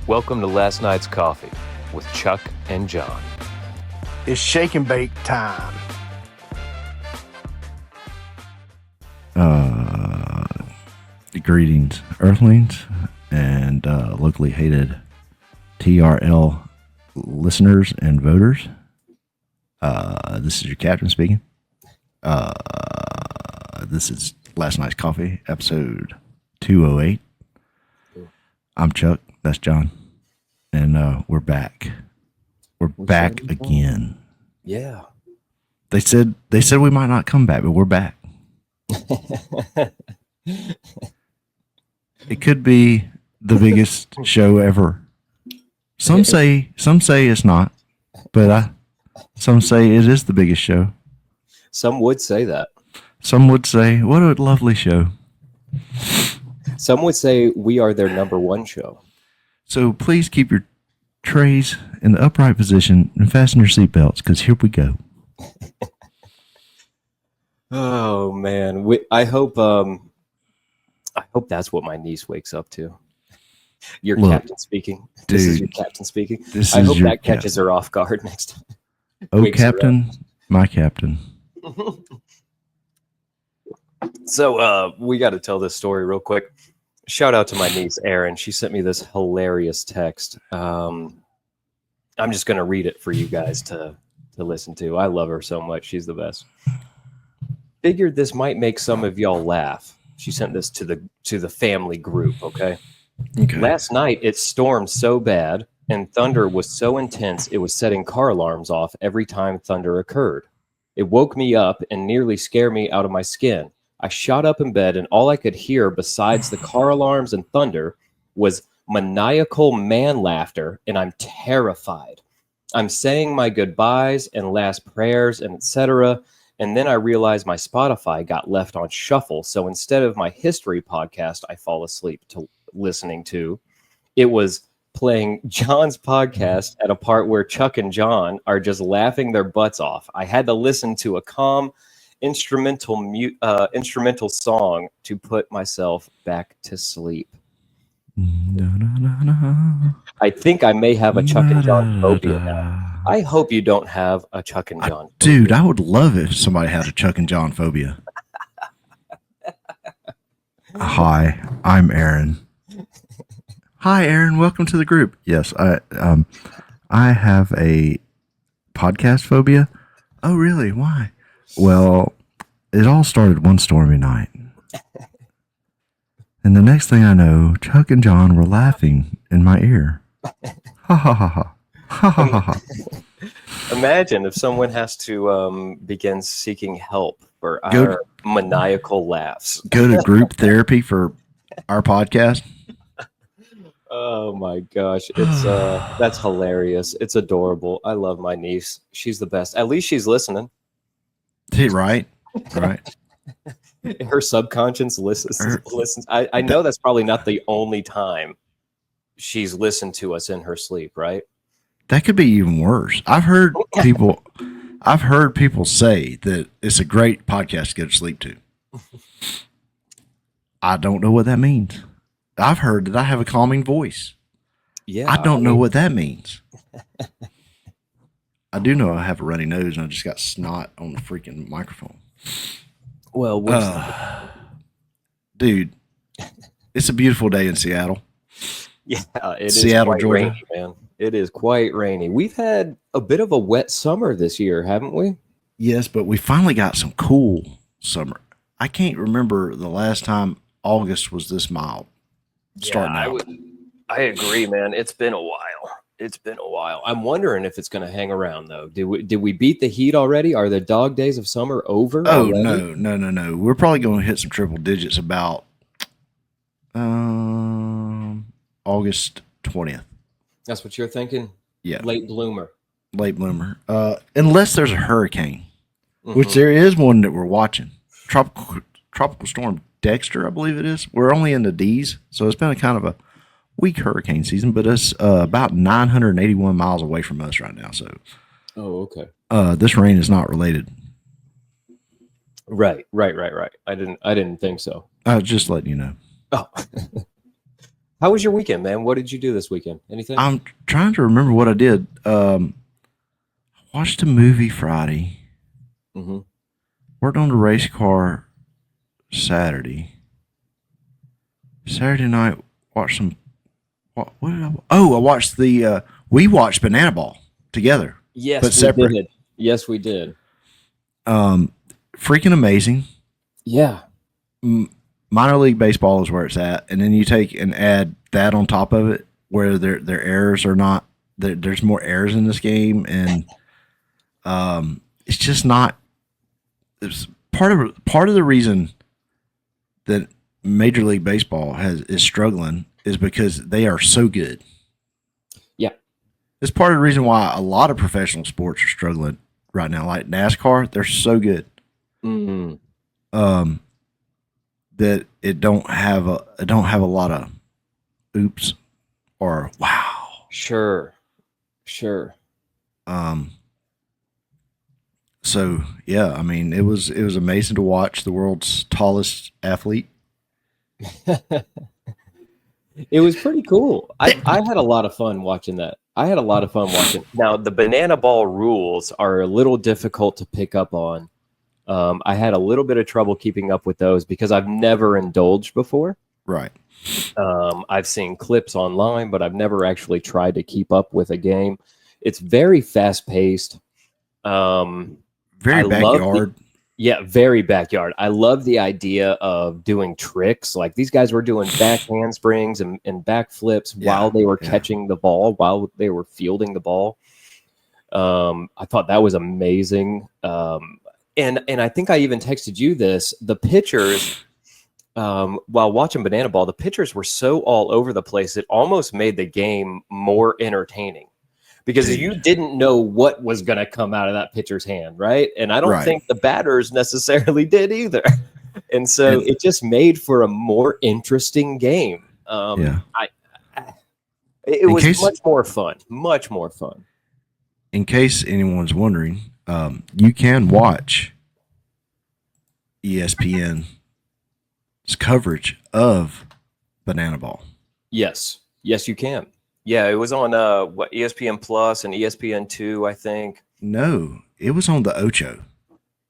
Welcome to Last Night's Coffee with Chuck and Jon. It's shake and bake time. Greetings, Earthlings, and locally hated TRL listeners and voters. This is your captain speaking. This is Last Night's Coffee, episode 208. I'm Chuck. That's Jon. And we're back. We're back again. Yeah. They said we might not come back, but we're back. It could be the biggest show ever. Some say it's not, but some say it is the biggest show. Some would say that. Some would say, what a lovely show. Some would say we are their number one show. So please keep your trays in the upright position and fasten your seatbelts, because here we go. Oh man, I hope that's what my niece wakes up to. Your captain speaking. This is your captain speaking. I hope that catches her off guard next time. Oh, captain, my captain. So we got to tell this story real quick. Shout out to my niece Erin. She sent me this hilarious text. I'm just going to read it for you guys to listen to. I love her so much. She's the best. Figured this might make some of y'all laugh. She sent this to the family group, okay? Last night it stormed so bad and thunder was so intense it was setting car alarms off every time thunder occurred. It woke me up and nearly scared me out of my skin. I shot up in bed and all I could hear besides the car alarms and thunder was maniacal man laughter, and I'm terrified. I'm saying my goodbyes and last prayers and etc. And then I realized my Spotify got left on shuffle. So instead of my history podcast I fall asleep to listening to, it was playing Jon's podcast at a part where Chuck and Jon are just laughing their butts off. I had to listen to a calm instrumental song to put myself back to sleep. I think I may have a Chuck and Jon phobia now. I hope you don't have a Chuck and Jon phobia. Dude, I would love it if somebody had a Chuck and Jon phobia. Hi, I'm Erin. Hi, Erin. Welcome to the group. Yes, I have a podcast phobia. Oh, really? Why? Well, it all started one stormy night. And the next thing I know, Chuck and Jon were laughing in my ear. Ha ha ha ha. Ha ha ha ha. Imagine if someone has to begin seeking help for our maniacal laughs. Go to group therapy for our podcast. Oh my gosh. It's that's hilarious. It's adorable. I love my niece. She's the best. At least she's listening. Right. Her subconscious listens. I know that's probably not the only time she's listened to us in her sleep, right? That could be even worse. I've heard people say that it's a great podcast to go to sleep to. I don't know what that means. I've heard that I have a calming voice. Yeah. I don't know what that means. I do know I have a runny nose and I just got snot on the freaking microphone. Well, dude, it's a beautiful day in Seattle. Yeah, it Seattle, is quite Georgia. rainy, man. It is quite rainy. We've had a bit of a wet summer this year, haven't we? Yes, but we finally got some cool summer. I can't remember the last time August was this mild. I agree, man. It's been a while. I'm wondering if it's going to hang around, though. Did we beat the heat already? Are the dog days of summer over? Oh, already? no. We're probably going to hit some triple digits about August 20th. That's what you're thinking? Yeah. Late bloomer. Unless there's a hurricane, which there is one that we're watching. Tropical storm Dexter, I believe it is. We're only in the D's, so it's been a kind of a weak hurricane season, but it's about 981 miles away from us right now. So, okay. This rain is not related. Right. I didn't think so. Just letting you know. Oh, How was your weekend, man? What did you do this weekend? Anything? I'm trying to remember what I did. Watched a movie Friday. Mm-hmm. Worked on the race car Saturday. Saturday night, watched some. What did I? Oh, I watched the. We watched Banana Ball together. Yes, but separate. Did. Yes, we did. Freaking amazing. Yeah. Minor league baseball is where it's at, and then you take and add that on top of it, where their errors are not. There's more errors in this game, and it's just not. It's part of the reason that Major League Baseball is struggling is because they are so good. Yeah, it's part of the reason why a lot of professional sports are struggling right now. Like NASCAR, they're so good. Mm-hmm. That it don't have a lot of oops or wow. Sure. So yeah, I mean, it was amazing to watch the world's tallest athlete. It was pretty cool. I had a lot of fun watching that. Now, the banana ball rules are a little difficult to pick up on. I had a little bit of trouble keeping up with those because I've never indulged before. Right. I've seen clips online, but I've never actually tried to keep up with a game. It's very fast paced. Very backyard. Very backyard. I love the idea of doing tricks. Like these guys were doing back handsprings and back flips while they were catching the ball, while they were fielding the ball. I thought that was amazing. And I think I even texted you this. The pitchers, while watching Banana Ball, the pitchers were so all over the place, it almost made the game more entertaining. Because you didn't know what was going to come out of that pitcher's hand, right? And I don't think the batters necessarily did either. And so it just made for a more interesting game. It was much more fun. Much more fun. In case anyone's wondering, you can watch ESPN's coverage of Banana Ball. Yes, you can. Yeah, it was on ESPN Plus and ESPN2, I think. No, it was on the Ocho.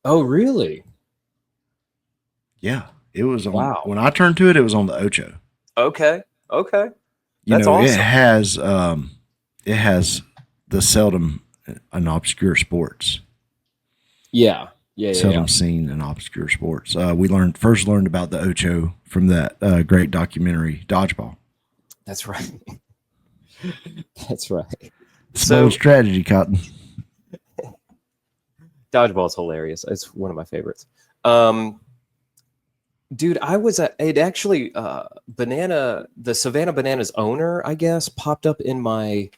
Oh, really? Yeah, it was on. Wow. When I turned to it, it was on the Ocho. Okay. That's awesome. It has the seldom and obscure sports. Yeah. Seldom seen in obscure sports. We first learned about the Ocho from that great documentary, Dodgeball. That's right. That's right. So strategy, Cotton. Dodgeball is hilarious. It's one of my favorites. Dude, I was the Savannah Bananas owner, I guess, popped up in my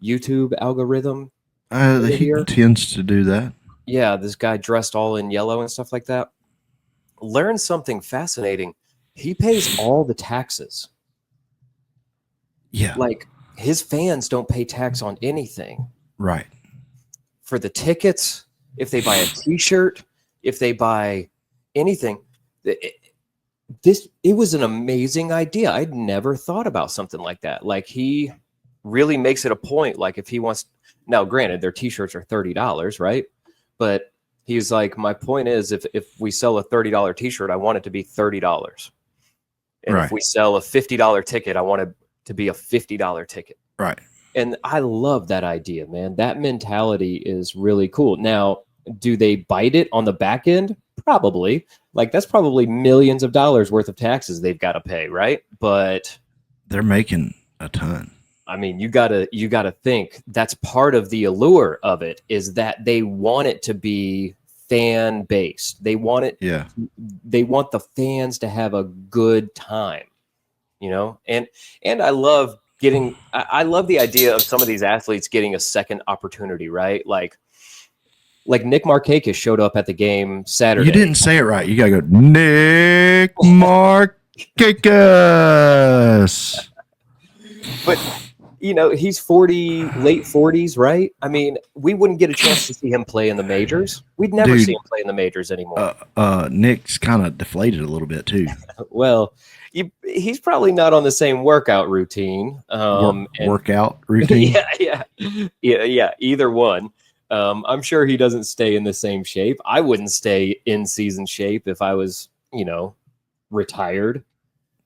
YouTube algorithm. He tends to do that. Yeah, this guy dressed all in yellow and stuff like that. Learned something fascinating. He pays all the taxes. Yeah. Like, his fans don't pay tax on anything. Right. For the tickets, if they buy a T-shirt, if they buy anything, it was an amazing idea. I'd never thought about something like that. Like, he really makes it a point. Like, if he wants, now granted, their T-shirts are $30, right? But he's like, my point is, if we sell a $30 T-shirt, I want it to be $30. And if we sell a $50 ticket, I want it to be a $50 ticket. Right. And I love that idea, man. That mentality is really cool. Now, do they bite it on the back end? Probably. Like, that's probably millions of dollars worth of taxes they've got to pay, right? But they're making a ton. I mean, you gotta think that's part of the allure of it, is that they want it to be fan based. They want it. Yeah. They want the fans to have a good time, you know. And I love the idea of some of these athletes getting a second opportunity, right? Like Nick Markakis showed up at the game Saturday. You didn't say it right. You gotta go, Nick Markakis. But he's 40, late 40s, right? I mean, we wouldn't get a chance to see him play in the majors. We'd never see him play in the majors anymore. Nick's kind of deflated a little bit too. Well, he's probably not on the same workout routine. Workout routine? Yeah. Either one. I'm sure he doesn't stay in the same shape. I wouldn't stay in season shape if I was, retired.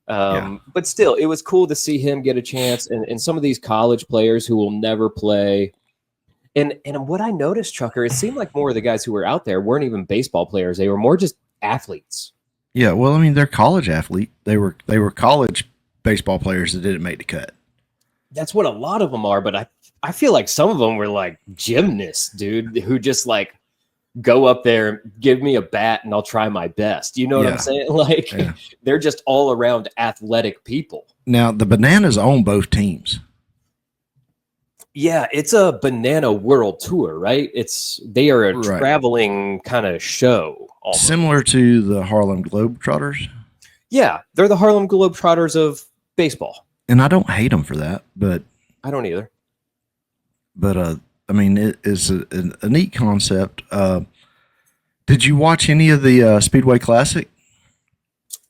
But still, it was cool to see him get a chance, and some of these college players who will never play. And what I noticed, Trucker, it seemed like more of the guys who were out there weren't even baseball players. They were more just athletes. Yeah, well, I mean, they're college athlete. They were college baseball players that didn't make the cut. That's what a lot of them are, but I feel like some of them were like gymnasts, dude, who just like go up there, give me a bat, and I'll try my best. You know what I'm saying? Like, they're just all around athletic people. Now, the Bananas own both teams. Yeah, it's a Banana World Tour, right? They are a traveling kind of show. Almost. Similar to the Harlem Globetrotters? Yeah, they're the Harlem Globetrotters of baseball. And I don't hate them for that, but... I don't either. But, I mean, it is a neat concept. Did you watch any of the Speedway Classic?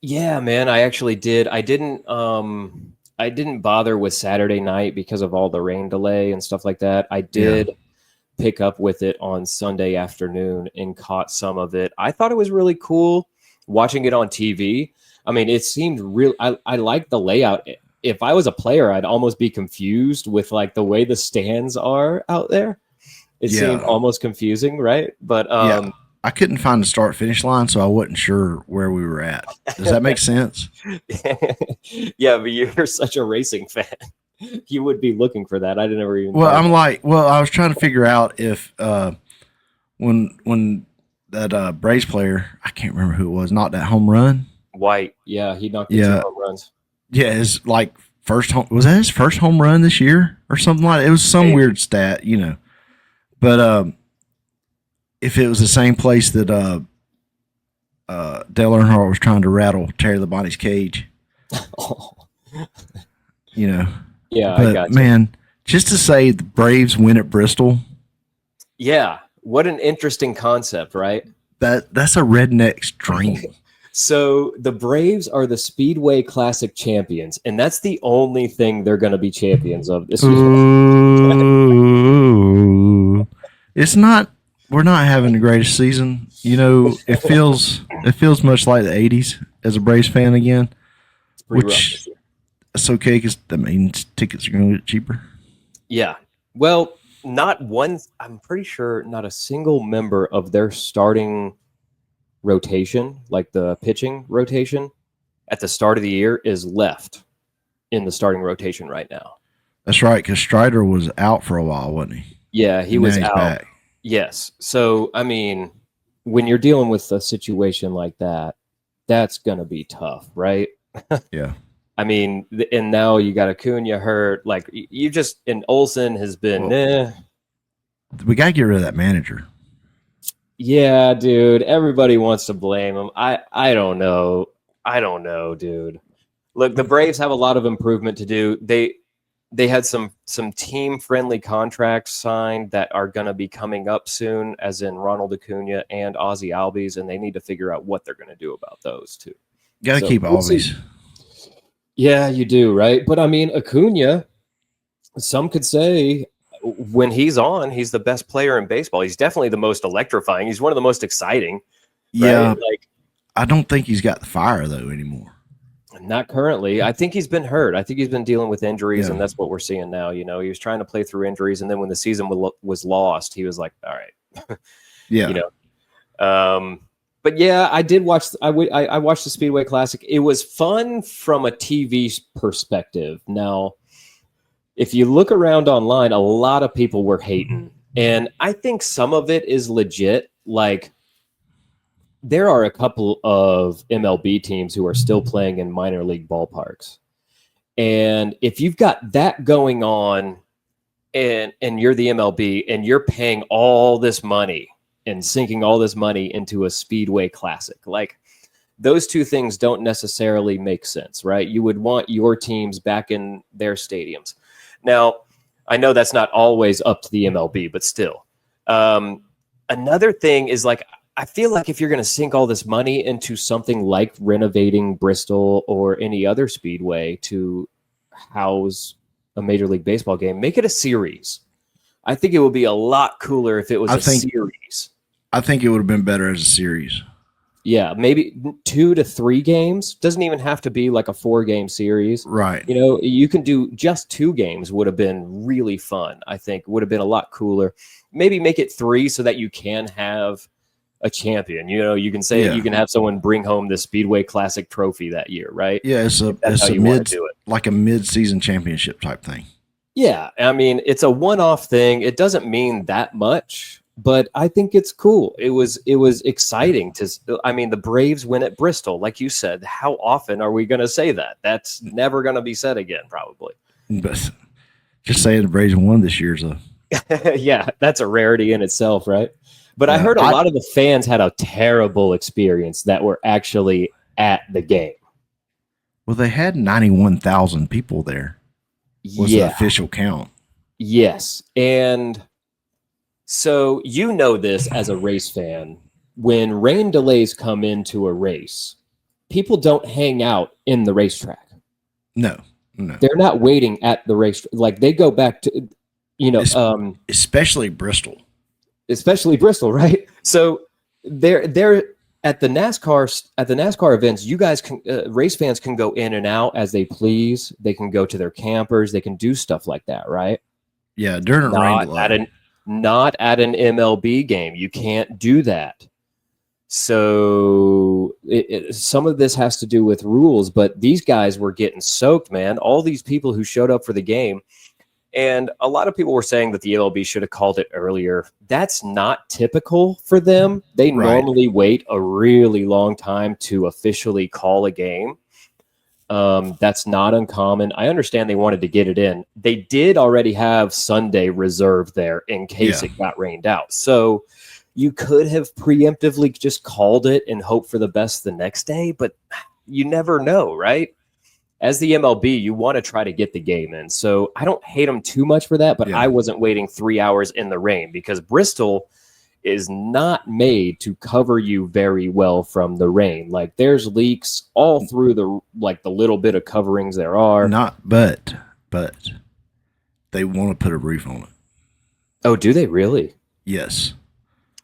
Yeah, man, I actually did. I didn't bother with Saturday night because of all the rain delay and stuff like that. I did pick up with it on Sunday afternoon and caught some of it. I thought it was really cool watching it on TV. I mean, it seemed real. I like the layout. If I was a player, I'd almost be confused with like the way the stands are out there. It seemed almost confusing, right? But I couldn't find the start finish line, so I wasn't sure where we were at. Does that make sense? Yeah, but you're such a racing fan. You would be looking for that. I didn't ever even. Well, I was trying to figure out if when that Braves player, I can't remember who it was, knocked that home run. White, yeah, he knocked the 2 home runs. Yeah, his like was that his first home run this year or something like that? It was some weird stat, But if it was the same place that Dale Earnhardt was trying to rattle Terry Labonte's cage, Yeah, but, I got you. Man, just to say the Braves win at Bristol. Yeah, what an interesting concept, right? That's a redneck's dream. So the Braves are the Speedway Classic champions, and that's the only thing they're going to be champions of this year. It's not. We're not having the greatest season. It feels much like the '80s as a Braves fan again, which it's okay because that means tickets are going to get cheaper. Yeah. Well, I'm pretty sure not a single member of their starting rotation, like the pitching rotation at the start of the year, is left in the starting rotation right now. That's right, because Strider was out for a while, wasn't he? Yeah, he was out. Back. Yes. So, I mean, when you're dealing with a situation like that, that's going to be tough, right? Yeah. I mean, and now you got Acuna hurt. Like, and Olsen has been, We got to get rid of that manager. Yeah, dude. Everybody wants to blame him. I don't know. Dude. Look, the Braves have a lot of improvement to do. They had some team-friendly contracts signed that are going to be coming up soon, as in Ronald Acuna and Ozzie Albies, and they need to figure out what they're going to do about those two. Got to keep Albies. Yeah, you do, right? But I mean, Acuna, some could say when he's on, he's the best player in baseball. He's definitely the most electrifying. He's one of the most exciting. Yeah. Right? Like, I don't think he's got the fire though anymore. Not currently. I think he's been hurt. I think he's been dealing with injuries, and that's what we're seeing now. He was trying to play through injuries, and then when the season was lost, he was like, all right. Yeah. But yeah, I did watch. I watched the Speedway Classic. It was fun from a TV perspective. Now, if you look around online, a lot of people were hating, and I think some of it is legit. Like, there are a couple of MLB teams who are still playing in minor league ballparks, and if you've got that going on, and you're the MLB, and you're paying all this money and sinking all this money into a Speedway Classic, like, those two things don't necessarily make sense, right? You would want your teams back in their stadiums. Now, I know that's not always up to the MLB, but still. Another thing is like, I feel like if you're going to sink all this money into something like renovating Bristol or any other speedway to house a Major League Baseball game, make it a series. I think it would be a lot cooler if it was series. I think it would have been better as a series. Yeah, maybe 2 to 3 games. Doesn't even have to be like a 4-game series. Right. You know, you can do just 2 games would have been really fun. I think would have been a lot cooler. Maybe make it 3 so that you can have a champion. You know, you can say you can have someone bring home the Speedway Classic trophy that year, right? Yeah, it's a mid-season championship type thing. Yeah, I mean, it's a one-off thing. It doesn't mean that much, but I think it's cool. It was exciting I mean, the Braves win at Bristol, like you said. How often are we going to say that? That's never going to be said again, probably. But just saying the Braves won this year is a yeah, that's a rarity in itself, right? But I heard a lot of the fans had a terrible experience that were actually at the game. Well, they had 91,000 people there. Was the official count. Yes. And so you know this as a race fan. When rain delays come into a race, people don't hang out in the racetrack. No. They're not waiting at the race. Like they go back to, you know, especially Bristol. Especially Bristol, right? So they're at the NASCAR events. You guys can race fans can go in and out as they please. They can go to their campers. They can do stuff like that, right? Yeah, during a rain delay. Not at an MLB game. You can't do that. So some of this has to do with rules, but these guys were getting soaked, man. All these people who showed up for the game. And a lot of people were saying that the MLB should have called it earlier. That's not typical for them. They normally wait a really long time to officially call a game. That's not uncommon. I understand they wanted to get it in. They did already have Sunday reserved there in case it got rained out. So you could have preemptively just called it and hope for the best the next day, but you never know, right? As the MLB, you want to try to get the game in. So I don't hate them too much for that, but I wasn't waiting 3 hours in the rain because Bristol is not made to cover you very well from the rain. Like there's leaks all through the little bit of coverings there are. But they want to put a roof on it. Oh, do they really? Yes.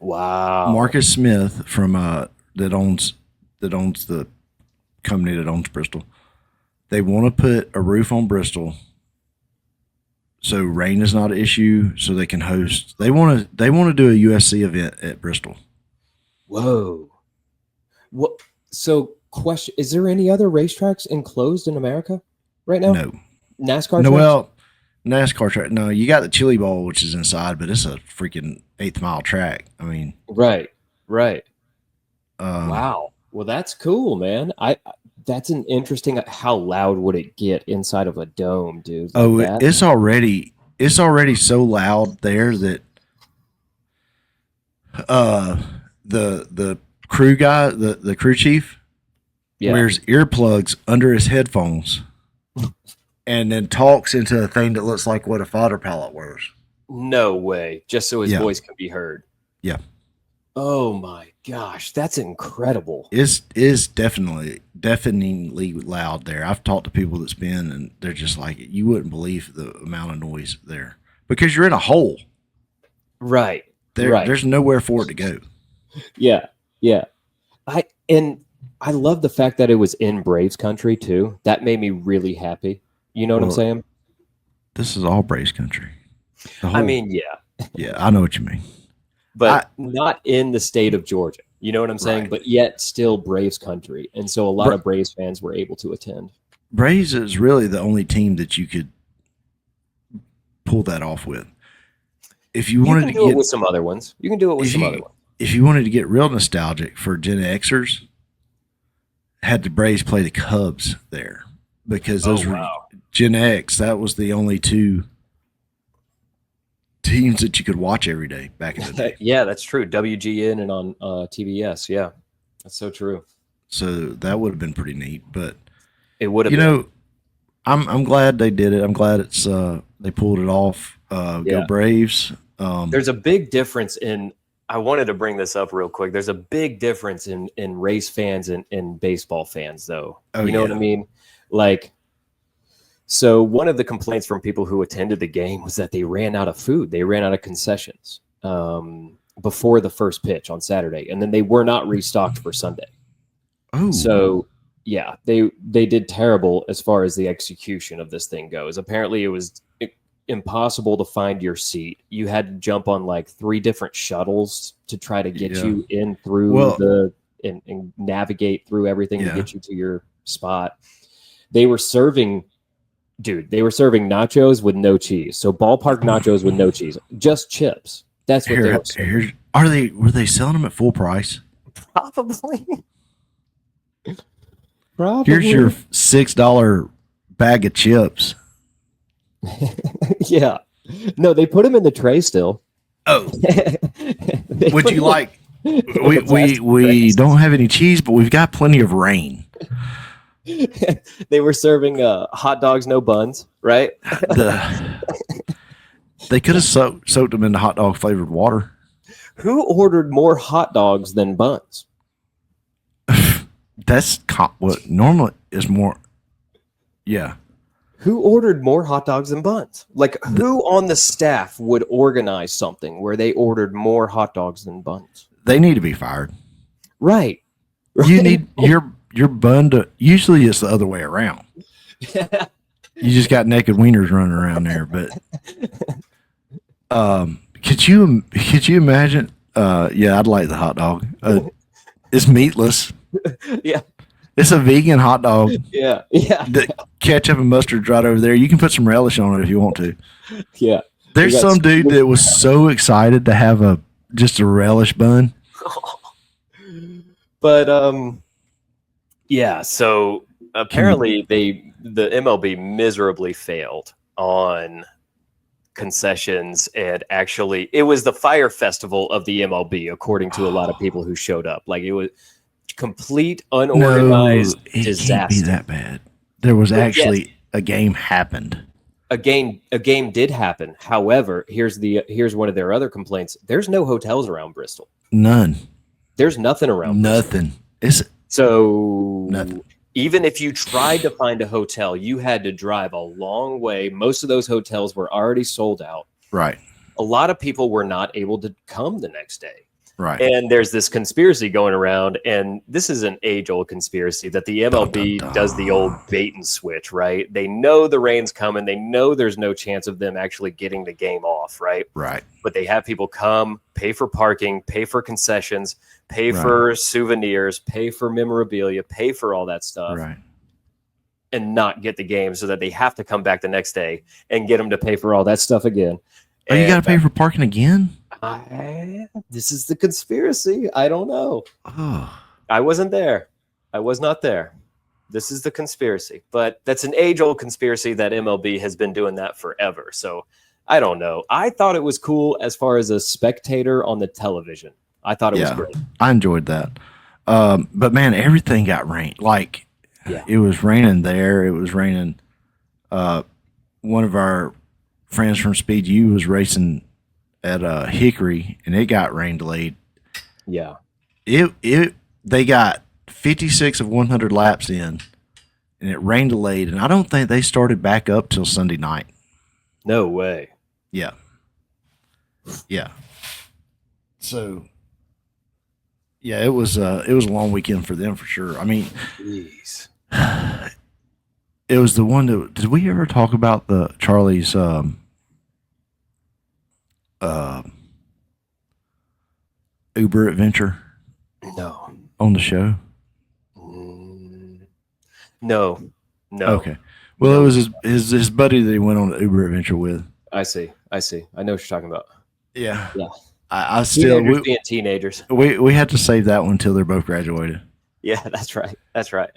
Wow. Marcus Smith from that owns the company that owns Bristol. They want to put a roof on Bristol so rain is not an issue, so they can host. They want to do a USC event at Bristol. Whoa. What? So, question: is there any other racetracks enclosed in America right now? No. NASCAR. No. Well, NASCAR track. No, you got the Chili Bowl, which is inside, but it's a freaking 8th mile track. I mean, right. Wow. Well, that's cool, man. That's an interesting. How loud would it get inside of a dome, dude? Like it's already so loud there that the crew guy, the crew chief, wears earplugs under his headphones, and then talks into a thing that looks like what a fighter pilot wears. No way! Just so his voice can be heard. Yeah. Oh my gosh, that's incredible. It's definitely loud there. I've talked to people that's been, and they're just like, you wouldn't believe the amount of noise there because you're in a hole. Right. There's nowhere for it to go. Yeah. I love the fact that it was in Braves country too. That made me really happy. You know what I'm saying? This is all Braves country. I mean, yeah. Yeah, I know what you mean. But not in the state of Georgia. You know what I'm saying? Right. But yet still Braves country. And so a lot of Braves fans were able to attend. Braves is really the only team that you could pull that off with. If you wanted to do it with some other ones. You can do it with some other ones. If you wanted to get real nostalgic for Gen Xers, had the Braves play the Cubs there. Because those were Gen X, that was the only two teams that you could watch every day back in the day. Yeah, that's true. WGN and on TBS. Yeah, that's so true. So that would have been pretty neat, but it would have. You know, I'm glad they did it. I'm glad it's They pulled it off. Go Braves. There's a big difference in. I wanted to bring this up real quick. There's a big difference in race fans and baseball fans, though. You know what I mean? Like, so one of the complaints from people who attended the game was that they ran out of food. They ran out of concessions before the first pitch on Saturday, and then they were not restocked for Sunday. Oh, so yeah, they did terrible as far as the execution of this thing goes. Apparently, it was impossible to find your seat. You had to jump on like 3 different shuttles to try to get you in through and navigate through everything to get you to your spot. They were serving nachos with no cheese. So ballpark nachos with no cheese, just chips. That's what they were serving. Were they selling them at full price? Probably. Here's your $6 bag of chips. Yeah. No, they put them in the tray still. Oh. Would you like we don't have any cheese, but we've got plenty of rain. They were serving hot dogs, no buns, right? They could have soaked them into hot dog flavored water. Who ordered more hot dogs than buns? That's what normally is more. Yeah. Who ordered more hot dogs than buns? Like, who on the staff would organize something where they ordered more hot dogs than buns? They need to be fired. Right. You need your bun to. Usually, it's the other way around. You just got naked wieners running around there. But could you imagine? I'd like the hot dog. It's meatless. Yeah. It's a vegan hot dog. Yeah. The ketchup and mustard's right over there. You can put some relish on it if you want to. Yeah. There's some dude that was so excited to have just a relish bun. But yeah. So apparently the MLB miserably failed on concessions, and actually it was the fire festival of the MLB, according to a lot of people who showed up. Like, it was complete unorganized disaster. It can't be that bad. There was actually a game happened. A game did happen. However, here's one of their other complaints. There's no hotels around Bristol. None. There's nothing around Nothing. Nothing. Even if you tried to find a hotel, you had to drive a long way. Most of those hotels were already sold out. Right. A lot of people were not able to come the next day. Right. And there's this conspiracy going around, and this is an age-old conspiracy that the MLB does the old bait and switch, right? They know the rain's coming. They know there's no chance of them actually getting the game off, right? Right. But they have people come, pay for parking, pay for concessions, pay for souvenirs, pay for memorabilia, pay for all that stuff. Right. And not get the game, so that they have to come back the next day and get them to pay for all that stuff again. Oh, you got to pay for parking again? This is the conspiracy. I don't know. Oh. I wasn't there. I was not there. This is the conspiracy. But that's an age-old conspiracy that MLB has been doing that forever. So I don't know. I thought it was cool as far as a spectator on the television. I thought it was great. I enjoyed that. But man, everything got rained. Like, it was raining there. It was raining. One of our friends from Speed U was racing at Hickory, and it got rain delayed. Yeah. They got 56 of 100 laps in, and it rain delayed, and I don't think they started back up till Sunday night. No way. Yeah. Yeah. So yeah, it was a long weekend for them for sure. I mean, jeez. It was the one that, did we ever talk about the Charlie's Uber adventure? No. On the show? No. Okay. Well, it was his buddy that he went on the Uber adventure with. I see. I know what you're talking about. Yeah. Yeah. I still being teenagers. We had to save that one until they're both graduated. Yeah, that's right. That's right.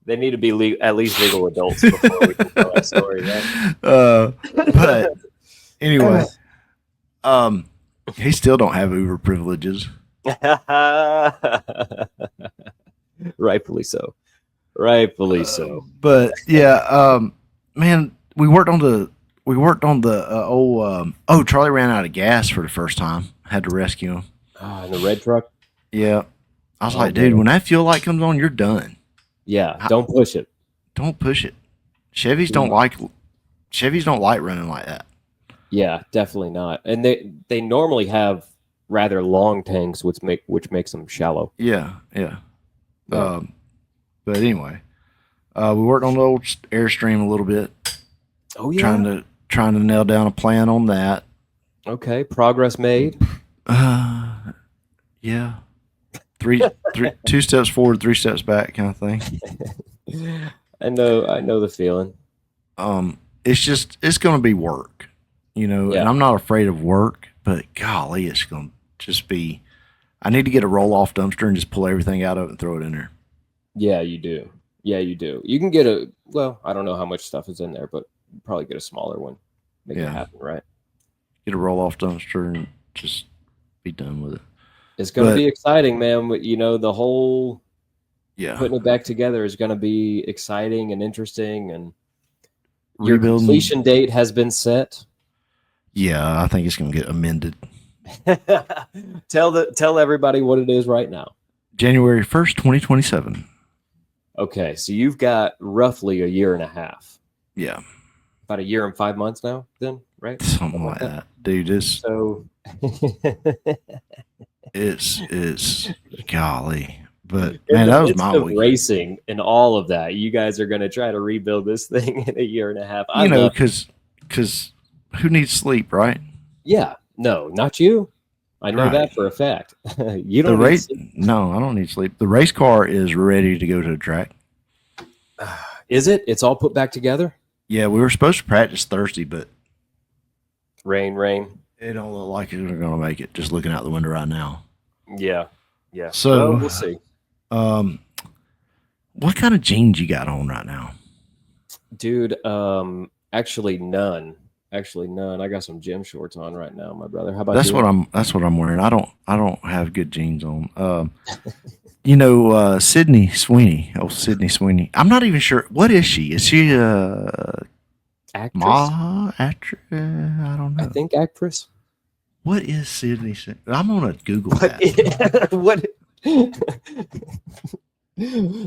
They need to be at least legal adults before we can tell that story, right? But anyway, he still don't have Uber privileges. Rightfully so. Rightfully so. But yeah, man, we worked on the we worked on the Charlie ran out of gas for the first time. Had to rescue him. In the red truck. Yeah. I was like, dude, man. when that fuel light comes on, you're done. Yeah, don't push it. Don't push it. Chevys don't like running like that. Yeah, definitely not. And they normally have rather long tanks, which makes them shallow. Yeah. But anyway, we worked on the old Airstream a little bit. Oh yeah. Trying to nail down a plan on that. Okay, progress made. Yeah. Two steps forward, 3 steps back, kind of thing. I know the feeling. It's going to be work, and I'm not afraid of work, but golly, it's going to just be. I need to get a roll off dumpster and just pull everything out of it and throw it in there. Yeah, you do. You can get I don't know how much stuff is in there, but probably get a smaller one. Make it happen, right? Get a roll off dumpster and just be done with it. It's going to be exciting, man. The whole putting it back together is going to be exciting and interesting. And your completion date has been set. Yeah, I think it's going to get amended. Tell everybody what it is right now. January 1st, 2027. Okay, so you've got roughly a year and a half. Yeah. About a year and 5 months now, then, right? Something like that. Dude, it's golly. But man, that was my week. Racing and all of that. You guys are going to try to rebuild this thing in a year and a half. Because who needs sleep, right? Yeah. No, not you. I know that for a fact. You don't need sleep. No, I don't need sleep. The race car is ready to go to the track. Is it? It's all put back together? Yeah, we were supposed to practice Thursday, but rain. It don't look like we're going to make it, just looking out the window right now. Yeah. So we'll see. What kind of jeans you got on right now? Dude, actually none. I got some gym shorts on right now, my brother. How about you? That's what I'm wearing. I don't have good jeans on. Sydney Sweeney. Oh, Sydney Sweeney. I'm not even sure. What is she? Is she a actress? Actress? I don't know. I think actress. What is Sydney? I'm gonna Google that.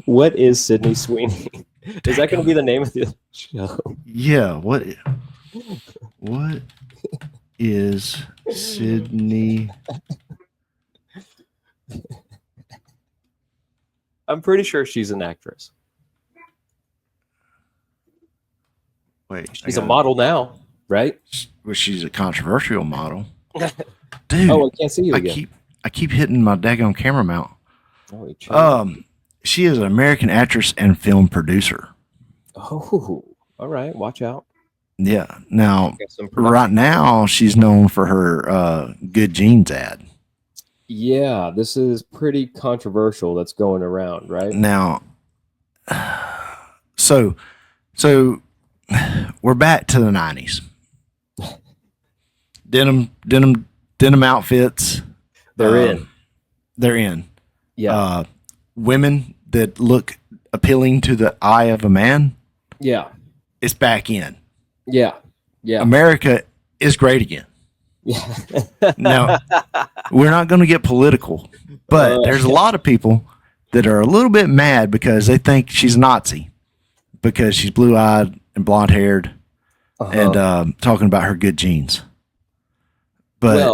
What is Sydney Sweeney? Is that going to be the name of the show? Yeah. What is Sydney? I'm pretty sure she's an actress. Wait, she's a model now, right? Well, she's a controversial model. Dude, I can't see you again. I keep hitting my daggone camera mount. Holy she is an American actress and film producer. Oh, all right. Watch out. Yeah. Now, right now, she's known for her Good Jeans ad. Yeah, this is pretty controversial that's going around, right? Now, so we're back to the 90s. Denim outfits. They're in. Yeah. Women that look appealing to the eye of a man. Yeah. It's back in. Yeah. America is great again. Yeah. Now, we're not going to get political, but there's a lot of people that are a little bit mad because they think she's Nazi because she's blue-eyed and blonde-haired and talking about her good genes. But,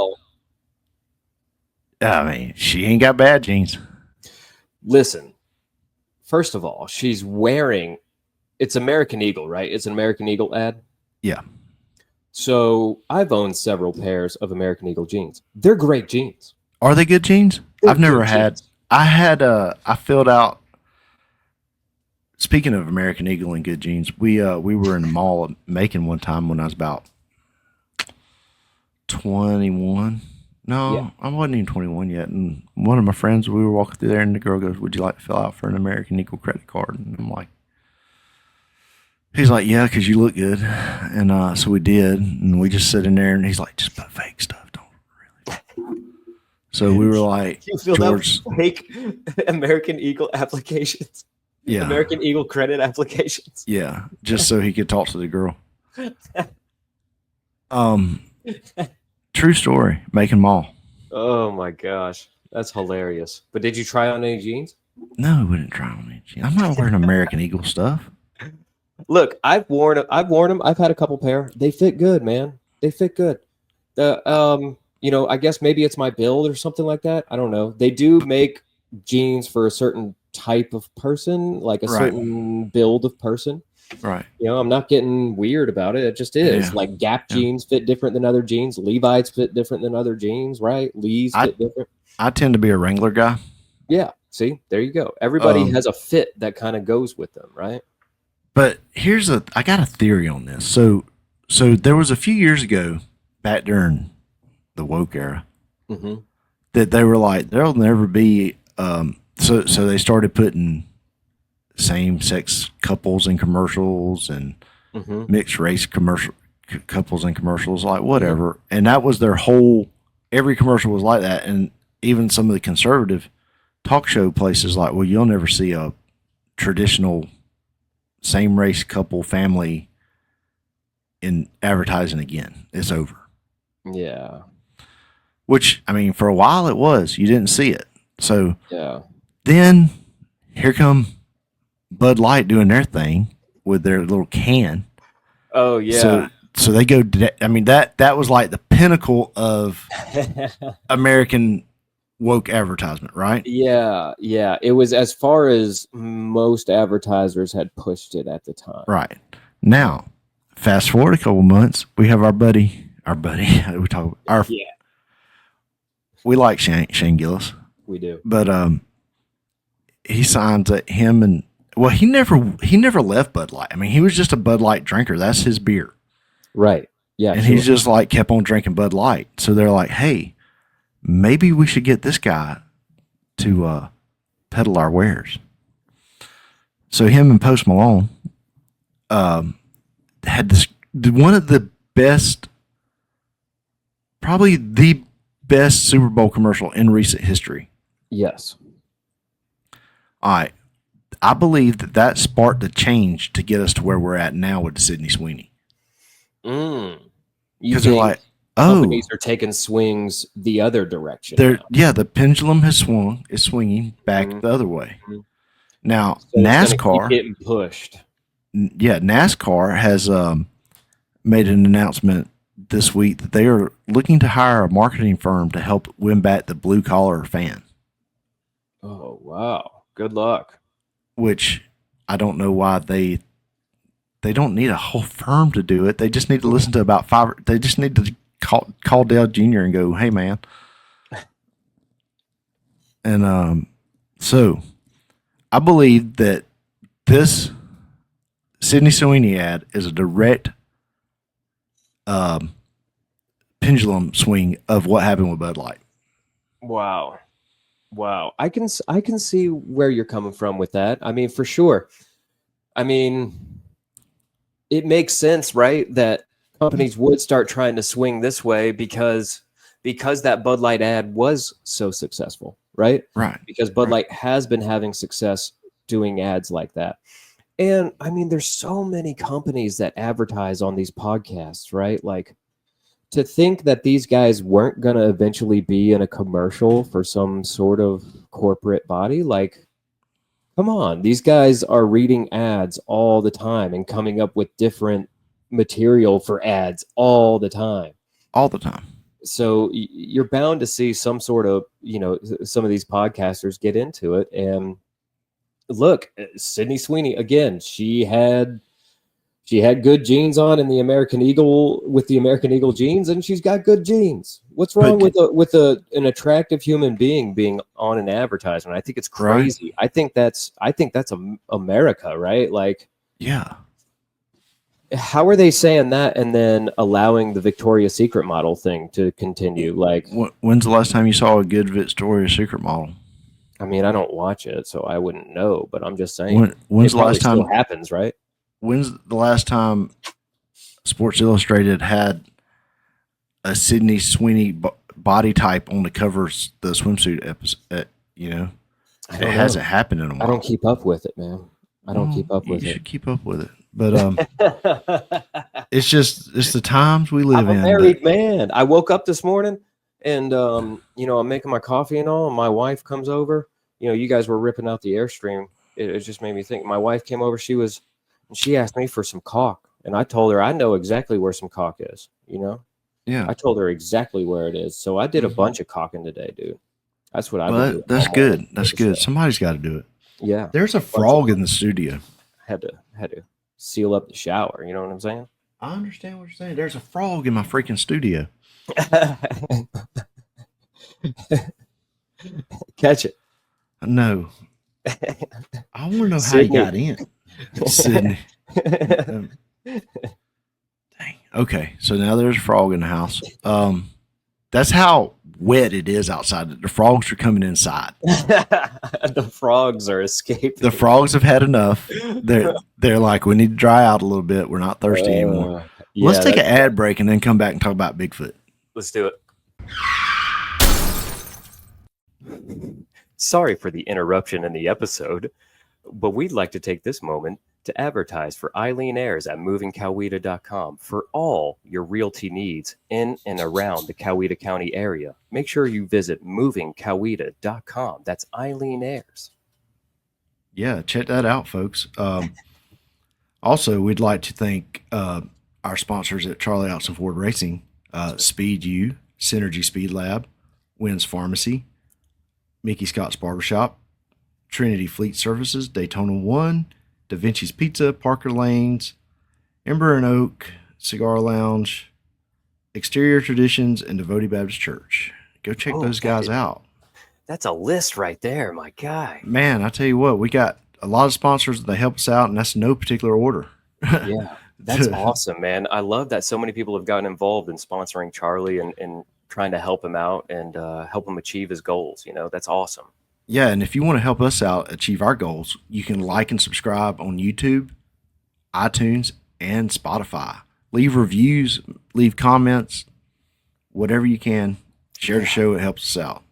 I mean, she ain't got bad genes. Listen, first of all, she's wearing, it's American Eagle, right? It's an American Eagle ad? Yeah. So I've owned several pairs of American Eagle jeans. They're great jeans. Are they good jeans? I've never had. I filled out. Speaking of American Eagle and good jeans, we were in the mall at Macon one time when I was about 21. No, I wasn't even 21 yet. And one of my friends, we were walking through there, and the girl goes, "Would you like to fill out for an American Eagle credit card?" And I'm like, he's like, "Yeah, because you look good." And so we did. And we just sit in there, and he's like, "Just put fake stuff. Don't really." So we were like, you filled out fake American Eagle applications? Yeah. American Eagle credit applications? Yeah, just so he could talk to the girl. True story. Making them all. Oh my gosh, that's hilarious. But did you try on any jeans? No, we didn't try on it. I'm not wearing American Eagle stuff. Look, I've worn them. I've had a couple pair. They fit good, man. They fit good. I guess maybe it's my build or something like that. I don't know. They do make jeans for a certain type of person, like a certain build of person. Right. I'm not getting weird about it. It just is. Yeah. Like Gap jeans fit different than other jeans. Levi's fit different than other jeans, right? Lee's fit different. I tend to be a Wrangler guy. Yeah. See, there you go. Everybody has a fit that kind of goes with them, right? But I got a theory on this. So there was a few years ago, back during the woke era, that they were like, there'll never be. So they started putting same-sex couples in commercials and mixed race couples in commercials, like whatever. And that was their whole. Every commercial was like that, and even some of the conservative talk show places like, well, you'll never see a traditional same race couple family in advertising again. It's over. Yeah. Which, I mean, for a while it was. You didn't see it. So yeah. Then here come Bud Light doing their thing with their little can. Oh yeah. So they go. I mean, that was like the pinnacle of American woke advertisement, right? Yeah. It was as far as most advertisers had pushed it at the time. Right. Now, fast forward a couple months, we have our buddy. We talk our. Yeah. We like Shane Gillis. We do. But he signs at him and he never left Bud Light. I mean, he was just a Bud Light drinker. That's his beer. Right. Yeah. And he's just like kept on drinking Bud Light. So they're like, hey, maybe we should get this guy to peddle our wares. So him and Post Malone had this one of the best, probably the best Super Bowl commercial in recent history. Yes. All right. I believe that sparked the change to get us to where we're at now with Sydney Sweeney. Because they're like, companies are taking swings the other direction. The pendulum has swung. It's swinging back the other way. Now, so NASCAR keep getting pushed. Yeah, NASCAR has made an announcement this week that they are looking to hire a marketing firm to help win back the blue collar fan. Oh wow! Good luck. Which I don't know why they don't need a whole firm to do it. They just need to listen to about five. They just need to call Dale Jr. and go, "Hey, man." And so I believe that this Sydney Sweeney ad is a direct pendulum swing of what happened with Bud Light. Wow. I can see where you're coming from with that. I mean, for sure. I mean, it makes sense, right? That companies would start trying to swing this way because that Bud Light ad was so successful, right? Right. Because Bud Light has been having success doing ads like that. And I mean, there's so many companies that advertise on these podcasts, right? Like, to think that these guys weren't going to eventually be in a commercial for some sort of corporate body, like, come on. These guys are reading ads all the time and coming up with different material for ads all the time. All the time. So you're bound to see some sort of, some of these podcasters get into it. And look, Sydney Sweeney, again, she had good genes on in the American Eagle with the American Eagle jeans, and she's got good genes. What's wrong with an attractive human being on an advertisement? I think it's crazy. Right. I think that's America, right? Like, yeah. How are they saying that and then allowing the Victoria's Secret model thing to continue? Like, when's the last time you saw a good Victoria's Secret model? I mean, I don't watch it, so I wouldn't know. But I'm just saying, when's the last time it happens, right? When's the last time Sports Illustrated had a Sydney Sweeney body type on the covers the swimsuit episode? It hasn't happened in a while. I don't keep up with it, man. I don't keep up with it. You should keep up with it. But it's the times we live I'm in. a married man. I woke up this morning and I'm making my coffee and all, and my wife comes over. You guys were ripping out the Airstream. It just made me think. My wife came over, she asked me for some caulk, and I told her I know exactly where some caulk is, Yeah. I told her exactly where it is. So I did a bunch of caulking today, dude. That's what I've been doing. That's good. That's good. Somebody's got to do it. Yeah. There's a frog in the studio. Had to seal up the shower. You know what I'm saying? I understand what you're saying. There's a frog in my freaking studio. Catch it. No. I want to know how he got in. Sydney. Dang. Okay, so now there's a frog in the house. That's how wet it is outside. The frogs are coming inside. The frogs are escaping. The frogs have had enough. They're like, we need to dry out a little bit. We're not thirsty anymore. Yeah, let's take an ad break and then come back and talk about Bigfoot. Let's do it. Sorry for the interruption in the episode, but we'd like to take this moment to advertise for Eileen Ayers at movingcoweta.com for all your realty needs in and around the Coweta County area. Make sure you visit movingcoweta.com. That's Eileen Ayers. Yeah, check that out, folks. Also, we'd like to thank our sponsors at Charlie Austin Ford Racing, Speed U, Synergy Speed Lab, Wynn's Pharmacy, Mickey Scott's Barbershop, Trinity Fleet Services, Daytona 1, Da Vinci's Pizza, Parker Lanes, Ember and Oak, Cigar Lounge, Exterior Traditions, and Devotee Baptist Church. Go check those guys out. That's a list right there, my guy. Man, I tell you what, we got a lot of sponsors that help us out, and that's no particular order. Yeah, that's awesome, man. I love that so many people have gotten involved in sponsoring Charlie and trying to help him out and help him achieve his goals. That's awesome. Yeah, and if you want to help us out achieve our goals, you can like and subscribe on YouTube, iTunes, and Spotify. Leave reviews, leave comments, whatever you can. Share the show. It helps us out.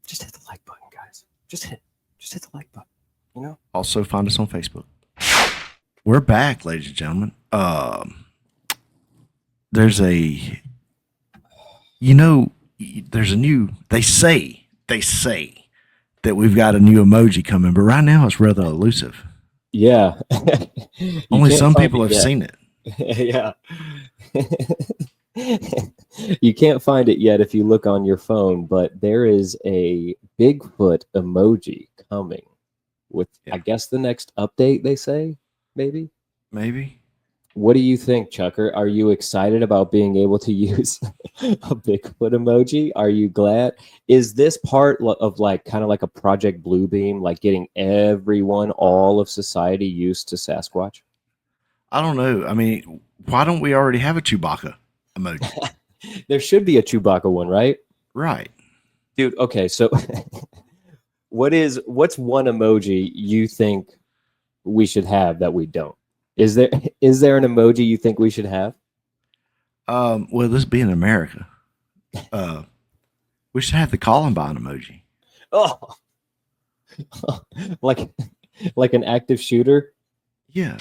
Just hit the like button, guys. Just hit the like button. Also, find us on Facebook. We're back, ladies and gentlemen. There's a new. They say that we've got a new emoji coming, but right now it's rather elusive. Yeah. Only some people have seen it. Yeah. You can't find it yet if you look on your phone, but there is a Bigfoot emoji coming with, I guess, the next update, they say, maybe. What do you think, Chucker? Are you excited about being able to use a Bigfoot emoji? Are you glad? Is this part of kind of like a Project Bluebeam, like getting everyone, all of society used to Sasquatch? I don't know. I mean, why don't we already have a Chewbacca emoji? There should be a Chewbacca one, right? Right. Dude, okay, so what's one emoji you think we should have that we don't? Is there an emoji you think we should have? Well, this being America, we should have the Columbine emoji. Oh, like an active shooter? Yeah.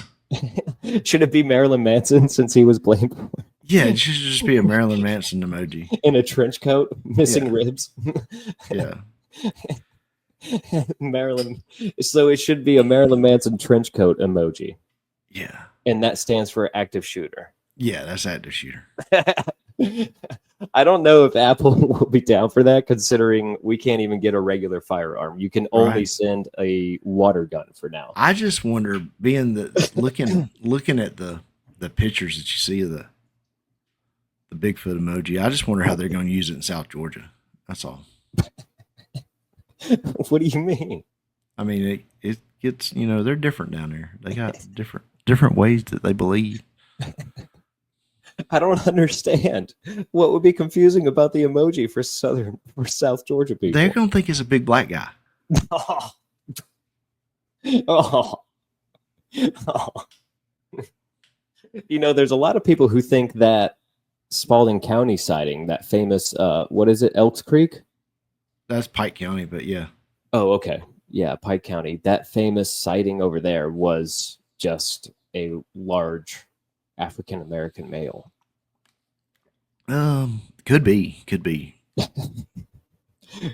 Should it be Marilyn Manson since he was blamed for it? Yeah, it should just be a Marilyn Manson emoji. In a trench coat, missing ribs. Yeah. Marilyn. So it should be a Marilyn Manson trench coat emoji. Yeah. And that stands for active shooter. Yeah, that's active shooter. I don't know if Apple will be down for that, considering we can't even get a regular firearm. You can only send a water gun for now. I just wonder, being looking at the pictures that you see of the Bigfoot emoji, I just wonder how they're going to use it in South Georgia. That's all. What do you mean? I mean, it gets, they're different down there. They got different ways that they believe. I don't understand. What would be confusing about the emoji for South Georgia people? They're going to think it's a big black guy. Oh. Oh. Oh. There's a lot of people who think that Spalding County sighting, that famous, what is it, Elks Creek? That's Pike County, but yeah. Oh, okay. Yeah, Pike County. That famous sighting over there was just a large African American male. Could be.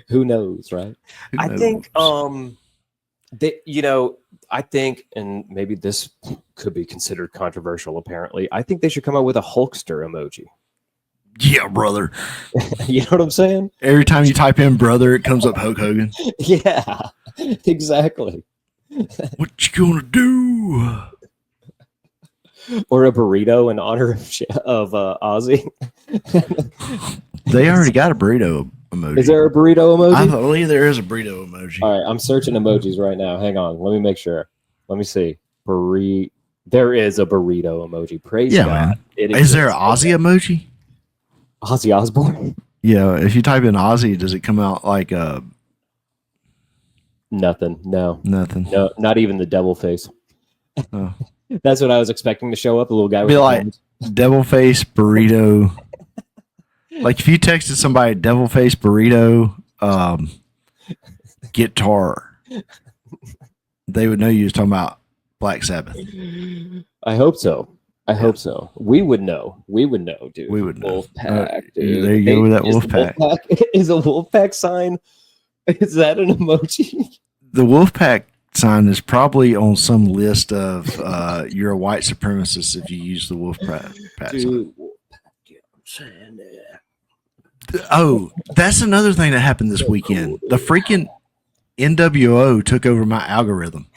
Who knows, right? Who I knows? think I think, and maybe this could be considered controversial, apparently, I think they should come out with a Hulkster emoji. Yeah, brother. You know what I'm saying? Every time you type in brother, it comes up Hulk Hogan. Yeah, exactly. What you gonna do? Or a burrito in honor of Ozzy. They already got a burrito emoji. Is there a burrito emoji? I believe there is a burrito emoji. All right, I'm searching emojis right now. Hang on, let me make sure. Let me see. There is a burrito emoji. Praise God. Man. It Is there an Ozzy emoji? Ozzy Osbourne? Yeah, if you type in Ozzy, does it come out like Nothing. No. nothing? No, not even the devil face. Oh. That's what I was expecting to show up. The little guy with Be the like horns. devil face burrito. Like if you texted somebody devil face burrito guitar, they would know you was talking about Black Sabbath. I hope so. I hope so. We would know. We would know, dude. We would know. Wolfpack, dude. There you go with that Wolfpack. Is a Wolfpack sign? Is that an emoji? The Wolfpack sign is probably on some list of you're a white supremacist if you use the Wolfpack sign. Dude, Wolfpack, yeah, I'm saying that. Oh, that's another thing that happened this weekend. The freaking NWO took over my algorithm.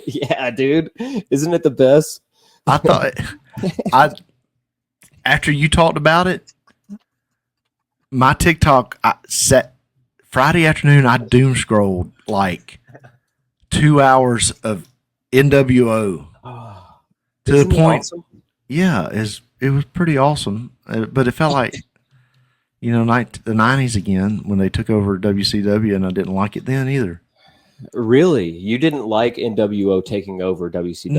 Yeah, dude. Isn't it the best? I thought after you talked about it, my TikTok Friday afternoon, I doom scrolled like 2 hours of NWO to the point. Awesome? Yeah, it was pretty awesome, but it felt like the 90s again when they took over WCW, and I didn't like it then either. Really, you didn't like NWO taking over WCW?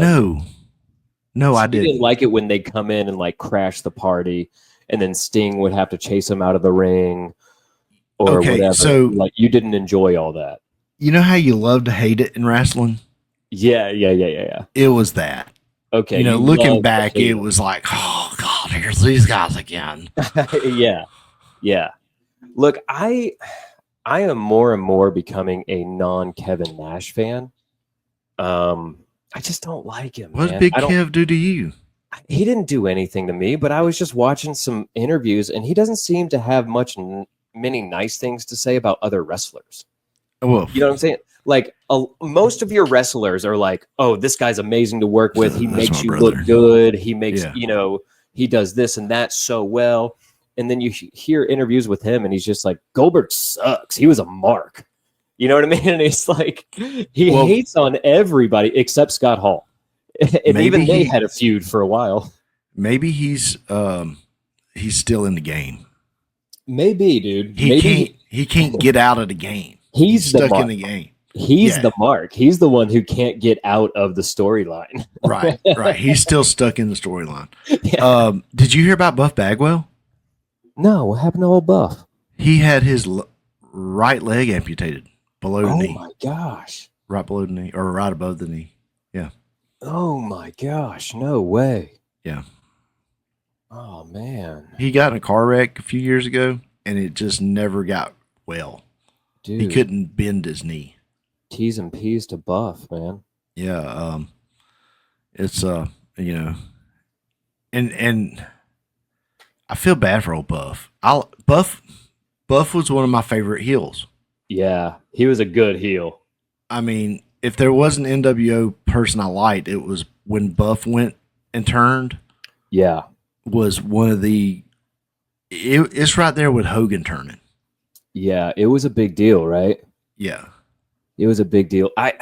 No, so I didn't. You didn't like it when they come in and like crash the party, and then Sting would have to chase them out of the ring, or whatever. So, like, you didn't enjoy all that. You know how you love to hate it in wrestling? Yeah. It was that. Okay. Looking back, it was like, oh God, here's these guys again. Yeah. Look, I am more and more becoming a non-Kevin Nash fan. I just don't like him. What did Big Kev do to you? He didn't do anything to me, but I was just watching some interviews, and he doesn't seem to have many nice things to say about other wrestlers. Well, you know what I'm saying? Like most of your wrestlers are like, "Oh, this guy's amazing to work with. He makes you look good. He makes he does this and that so well." And then you hear interviews with him, and he's just like, "Goldberg sucks. He was a mark." You know what I mean? And it's like he hates on everybody except Scott Hall, and even they had a feud for a while. Maybe he's still in the game. Maybe, dude. He can't get out of the game. He's stuck in the game. He's the mark. He's the one who can't get out of the storyline. Right. He's still stuck in the storyline. Yeah. Did you hear about Buff Bagwell? No. What happened to old Buff? He had his right leg amputated below the knee. Oh my gosh! Right below the knee, or right above the knee. Yeah. Oh my gosh! No way. Yeah. Oh man. He got in a car wreck a few years ago, and it just never got well. Dude, he couldn't bend his knee. T's and P's to Buff, man. Yeah. It's and I feel bad for old Buff. Buff was one of my favorite heels. Yeah, he was a good heel. I mean, if there was an NWO person I liked, it was when Buff went and turned. Yeah. Was one of it's right there with Hogan turning. Yeah, it was a big deal, right? Yeah. It was a big deal. I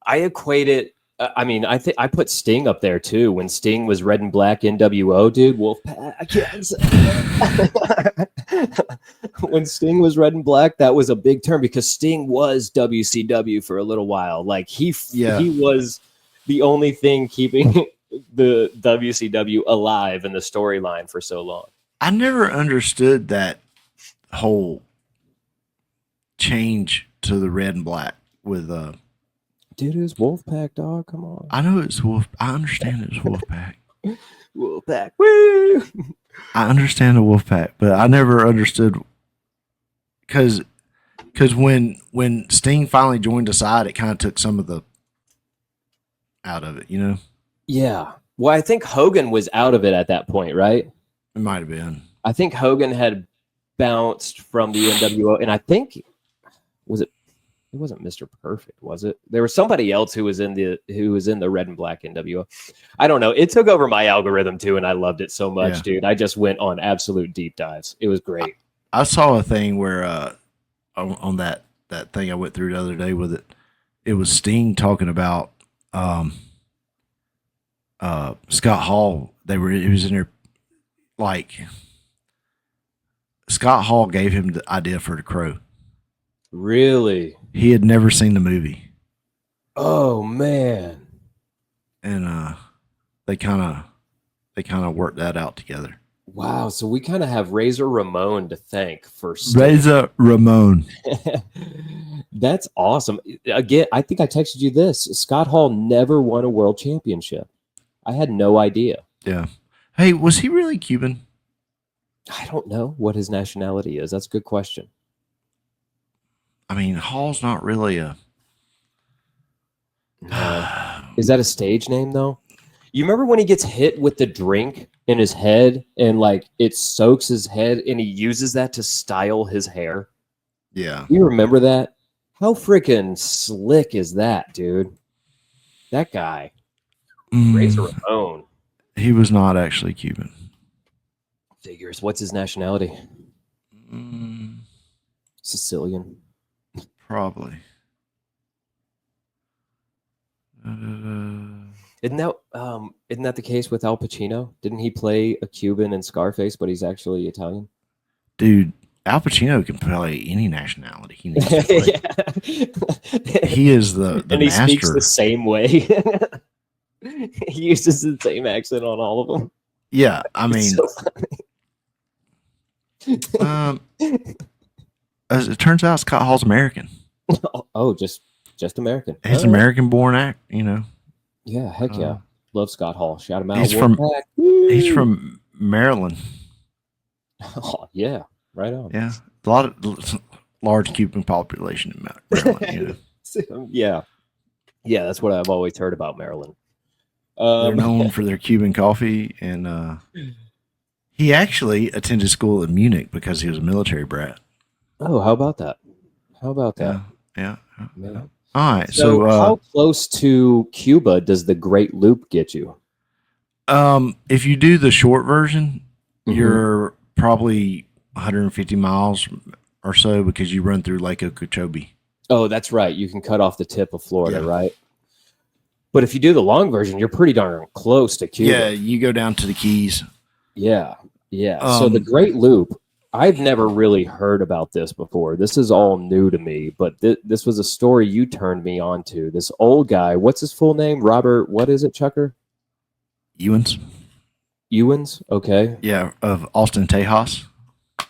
equate it. I mean, I think I put Sting up there too. When Sting was red and black NWO, dude, Wolfpack. When Sting was red and black, that was a big term because Sting was WCW for a little while. Like he was the only thing keeping the WCW alive in the storyline for so long. I never understood that whole change to the red and black with Dude, it was Wolfpack, dog. Come on. I know it's Wolf. I understand it's Wolfpack. Wolfpack. Woo! I understand the Wolfpack, but I never understood because when Sting finally joined the side, it kind of took some of the out of it, you know. Yeah. Well, I think Hogan was out of it at that point, right? It might have been. I think Hogan had bounced from the NWO, and I think it wasn't Mr. Perfect, was it? There was somebody else who was in the red and black NWO. I don't know. It took over my algorithm too, and I loved it so much, dude. I just went on absolute deep dives. It was great. I saw a thing where on that thing I went through the other day with it. It was Sting talking about Scott Hall. He was in there, like Scott Hall gave him the idea for the Crow. Really? He had never seen the movie. Oh man. And they kind of worked that out together. Wow, so we kind of have Razor Ramon to thank for Sting. Razor Ramon. That's awesome. Again, I think I texted you this. Scott Hall never won a world championship. I had no idea. Yeah. Hey, was he really Cuban? I don't know what his nationality is. That's a good question. I mean, Hall's not really a... Is that a stage name, though? You remember when he gets hit with the drink in his head and, like, it soaks his head and he uses that to style his hair? Yeah. You remember that? How freaking slick is that, dude? That guy. Razor Ramon. He was not actually Cuban. Figures. What's his nationality? Sicilian. Probably. Isn't that the case with Al Pacino? Didn't he play a Cuban in Scarface, but he's actually Italian? Dude, Al Pacino can play any nationality. He needs to play. He is the and he master. Speaks the same way. He uses the same accent on all of them. Yeah, I mean, as it turns out, Scott Hall's American. Oh, just American. He's American-born act, you know. Yeah, heck yeah. Love Scott Hall. Shout him out. He's from Maryland. Oh, yeah, right on. Yeah, a lot of large Cuban population in Maryland. You know? Yeah, that's what I've always heard about Maryland. They're known for their Cuban coffee, and he actually attended school in Munich because he was a military brat. Oh, how about that? Yeah. Yeah. All right. So how close to Cuba does the Great Loop get you? If you do the short version, you're probably 150 miles or so because you run through Lake Okeechobee. Oh, that's right. You can cut off the tip of Florida, right? But if you do the long version, you're pretty darn close to Cuba. Yeah, you go down to the Keys. Yeah. So the Great Loop, I've never really heard about this before. This is all new to me, but this was a story you turned me on to. This old guy, what's his full name? Robert, what is it, Chucker? Ewens, okay. Yeah, of Austin, Tejas.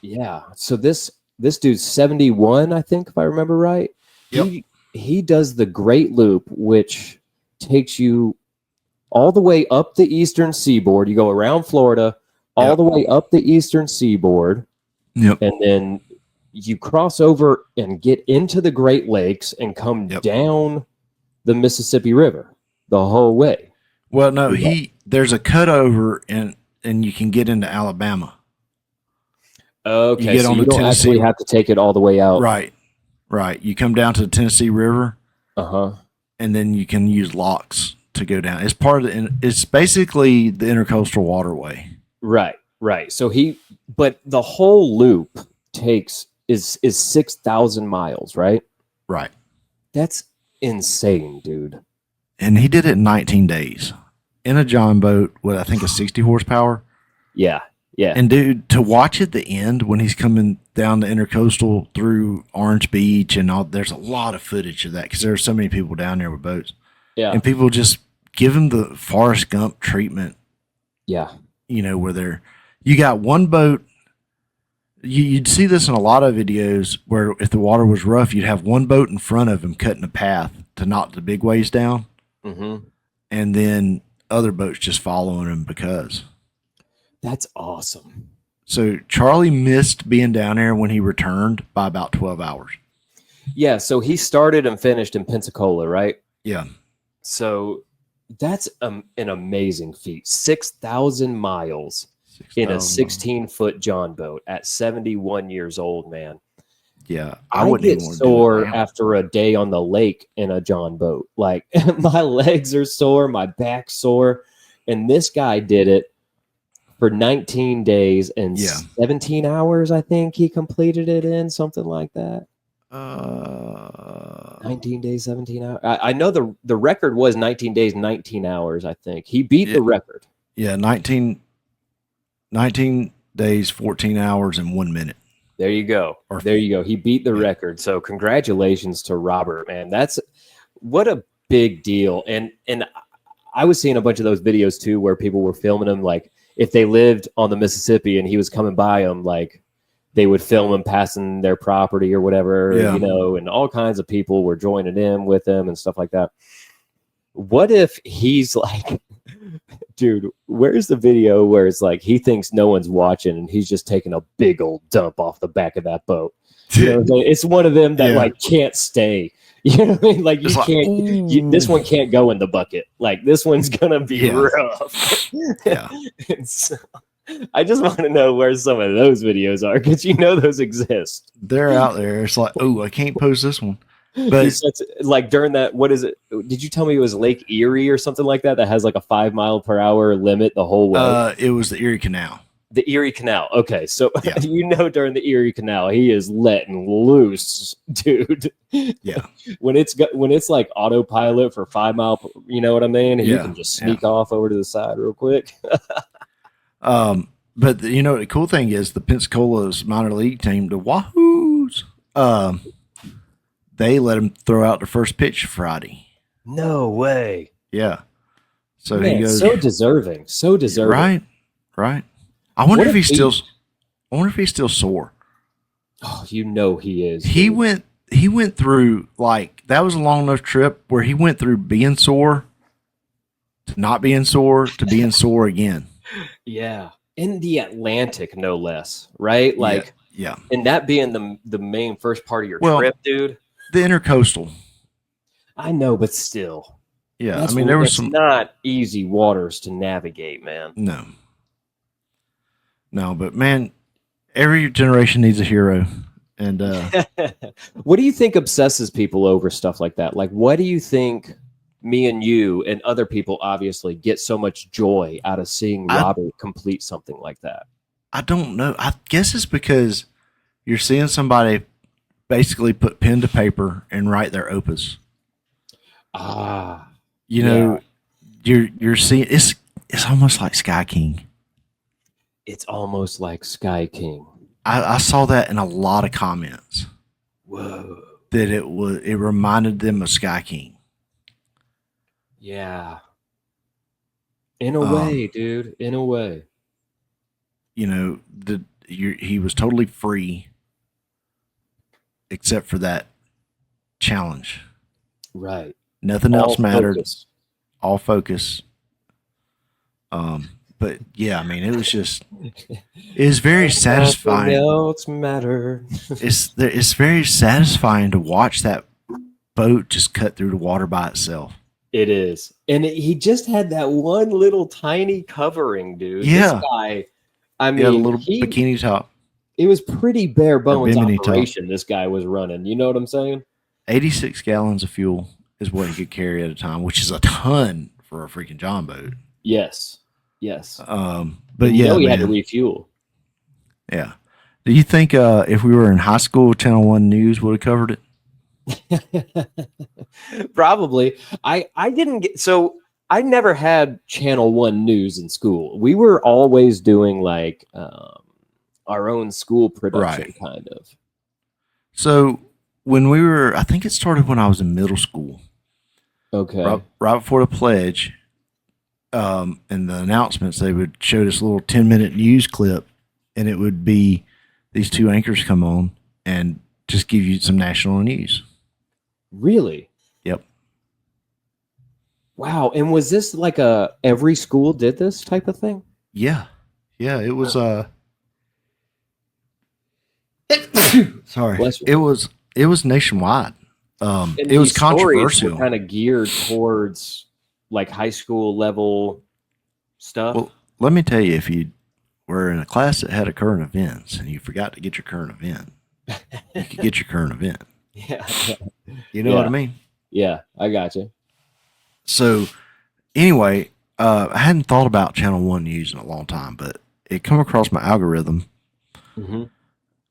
Yeah. So this dude's 71, I think, if I remember right. Yep. He does the Great Loop, which takes you all the way up the eastern seaboard. You go around Florida, all the way up the eastern seaboard. Yep. And then you cross over and get into the Great Lakes and come down the Mississippi River the whole way. Well, no, there's a cutover and you can get into Alabama. Okay, so you don't actually have to take it all the way out. Right. You come down to the Tennessee River. And then you can use locks to go down. It's part of it's basically the intercoastal waterway. Right. So but the whole loop is 6,000 miles, right? Right. That's insane, dude. And he did it in 19 days in a John boat with, I think, a 60 horsepower. Yeah. And dude, to watch at the end when he's coming down the intercoastal through Orange Beach and all, there's a lot of footage of that because there are so many people down there with boats. Yeah. And people just give him the Forrest Gump treatment. Yeah. You know, where you got one boat You'd see this in a lot of videos where if the water was rough, you'd have one boat in front of him cutting a path to knock the big waves down, and then other boats just following him because. That's awesome. So Charlie missed being down there when he returned by about 12 hours. Yeah, so he started and finished in Pensacola, right? Yeah. So that's an amazing feat. 6,000 miles in a 16-foot John boat at 71 years old, man. Yeah, I wouldn't get even wanna do sore that now. after a day on the lake in a John boat. Like my legs are sore, my back's sore, and this guy did it for 19 days and 17 hours. I think he completed it in something like that. 19 days, 17 hours. I know the record was 19 days, 19 hours. I think he beat the record. Yeah, 19 days, 14 hours, and 1 minute. There you go. There you go. He beat the record. So congratulations to Robert, man. That's what a big deal. And I was seeing a bunch of those videos too, where people were filming him. Like if they lived on the Mississippi and he was coming by them, like they would film him passing their property or whatever, you know, and all kinds of people were joining in with him and stuff like that. What if he's like, dude, where's the video where it's like he thinks no one's watching and he's just taking a big old dump off the back of that boat? You know what I'm saying? It's one of them that like can't stay. You know what I mean? Like you can't. This one can't go in the bucket. Like this one's gonna be rough. Yeah. And so, I just want to know where some of those videos are because you know those exist. They're out there. It's like, oh, I can't post this one. But like during that, what is it? Did you tell me it was Lake Erie or something like that has like a 5 mile per hour limit the whole way? It was the Erie Canal. The Erie Canal. Okay, so you know during the Erie Canal, he is letting loose, dude. Yeah. when it's like autopilot for 5 mile, you know what I mean? You can just sneak off over to the side real quick. But you know the cool thing is the Pensacola's minor league team, the Wahoos, they let him throw out the first pitch Friday. No way. Yeah. So Man, he goes so deserving. Right. I wonder if he's still sore. Oh, you know he is. He went through like that was a long enough trip where he went through being sore to not being sore to being sore again. Yeah. In the Atlantic, no less, right? Like, and that being the main first part of your trip, dude. The intercoastal. I know, but still. Yeah, I mean, there was some not easy waters to navigate, man. No, but man, every generation needs a hero. And what do you think obsesses people over stuff like that? Like, what do you think me and you and other people obviously get so much joy out of seeing Robert complete something like that? I don't know. I guess it's because you're seeing somebody basically put pen to paper and write their opus. You know, you're seeing it's almost like Sky King. It's almost like Sky King. I saw that in a lot of comments. Whoa. That it reminded them of Sky King. Yeah. In a way, dude. In a way. You know, he was totally free except for that challenge. Right. Nothing else mattered. Focus. All focus. But yeah, I mean, it's very satisfying. Nothing else mattered. It's very satisfying to watch that boat just cut through the water by itself. It is. And he just had that one little tiny covering, dude. Yeah. This guy, I mean, a little bikini top. It was pretty bare bones bimini operation top. This guy was running. You know what I'm saying? 86 gallons of fuel is what he could carry at a time, which is a ton for a freaking John boat. Yes. But you yeah, know he had to refuel. Yeah. Do you think if we were in high school, Channel 1 News would have covered it? Probably. I didn't get I never had Channel 1 News in school. We were always doing like our own school production kind of. So when we were, I think it started when I was in middle school. Okay. Right before the pledge, and the announcements, they would show this little 10-minute news clip, and it would be these two anchors come on and just give you some national news. Really? Yep. Wow. And was this like every school did this type of thing? Yeah. Yeah, it was sorry. Bless you. It was nationwide. And it was these stories were controversial. kind of geared towards like high school level stuff. Well, let me tell you, if you were in a class that had a current events and you forgot to get your current event, you could get your current event. Yeah. You know what I mean? Yeah, I got you. So anyway, I hadn't thought about Channel 1 News in a long time, but it come across my algorithm. Mm-hmm.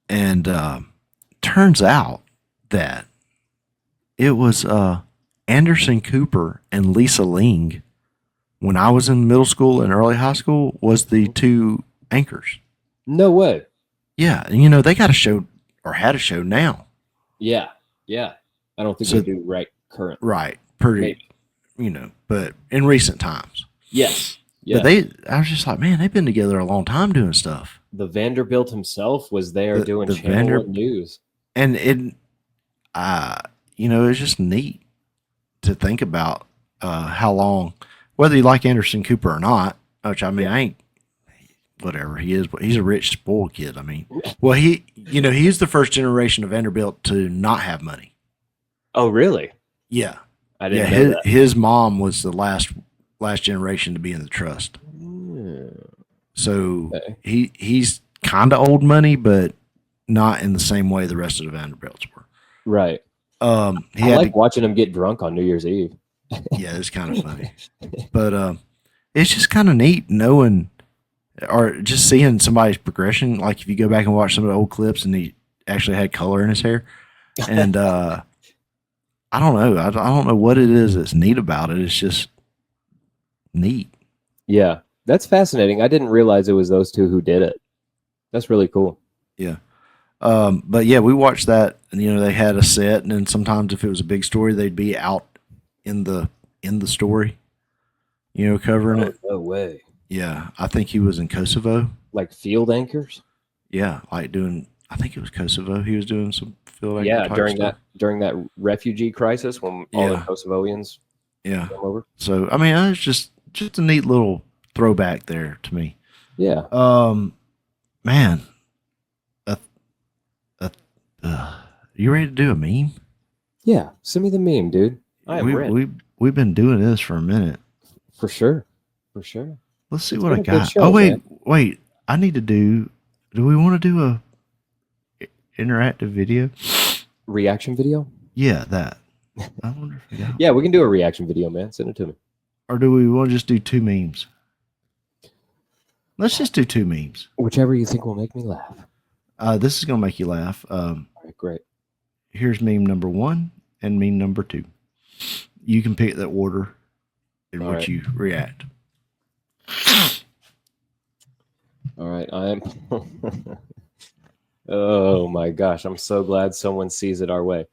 And turns out that it was Anderson Cooper and Lisa Ling, when I was in middle school and early high school, was the two anchors. No way. Yeah. And, they got a show or had a show now. Yeah. Yeah. I don't think So- they do right current. Right. Pretty, Maybe. but in recent times. Yes. Yeah. But I was just like, man, they've been together a long time doing stuff. The Vanderbilt himself was there doing the Channel 1 News. And it was just neat to think about how long, whether you like Anderson Cooper or not, which I mean, I ain't, whatever he is, but he's a rich, spoiled kid. I mean, well, he's the first generation of Vanderbilt to not have money. Oh, really? Yeah. I didn't know that. His mom was the last generation to be in the trust. So he's kind of old money, but not in the same way the rest of the Vanderbilts were. Right. I watching him get drunk on New Year's Eve. Yeah, it's kind of funny. But it's just kind of neat knowing or just seeing somebody's progression. Like if you go back and watch some of the old clips and he actually had color in his hair. And I don't know. I don't know what it is that's neat about it. It's just neat. Yeah. That's fascinating. I didn't realize it was those two who did it. That's really cool. Yeah. But yeah, we watched that and they had a set, and then sometimes if it was a big story, they'd be out in the story, covering it. No way. Yeah. I think he was in Kosovo. Like field anchors? Yeah. Like I think it was Kosovo. He was doing some field anchor type during that refugee crisis when all the Kosovoians came over. So I mean, it's just a neat little throwback there to me. Yeah. Man, you ready to do a meme? Yeah, send me the meme, dude. I am ready. We've been doing this for a minute. For sure. Let's see what I got. Show, wait. I need to do we want to do a interactive video? Reaction video? Yeah, that. I wonder if we got. Yeah, we can do a reaction video, man. Send it to me. Or do we want to just do two memes? Let's just do two memes. Whichever you think will make me laugh. This is going to make you laugh. All right, great. Here's meme number 1 and meme number 2. You can pick the order in which you react. All right, I'm. Oh my gosh! I'm so glad someone sees it our way.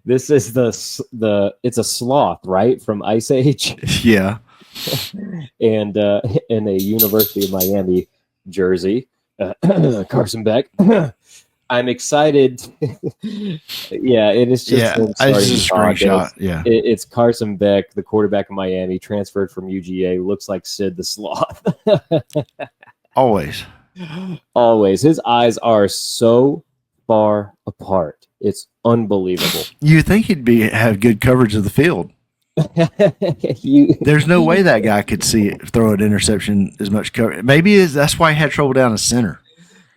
This is it's a sloth, right, from Ice Age. Yeah. And in a University of Miami jersey, Carson Beck. I'm excited. Yeah, it is just. Yeah, it's just a screenshot. Yeah, it's Carson Beck, the quarterback of Miami, transferred from UGA. Looks like Sid the Sloth. Always. His eyes are so far apart. It's unbelievable. You think he'd have good coverage of the field? There's no way that guy could throw an interception as much coverage. Maybe that's why he had trouble down the center.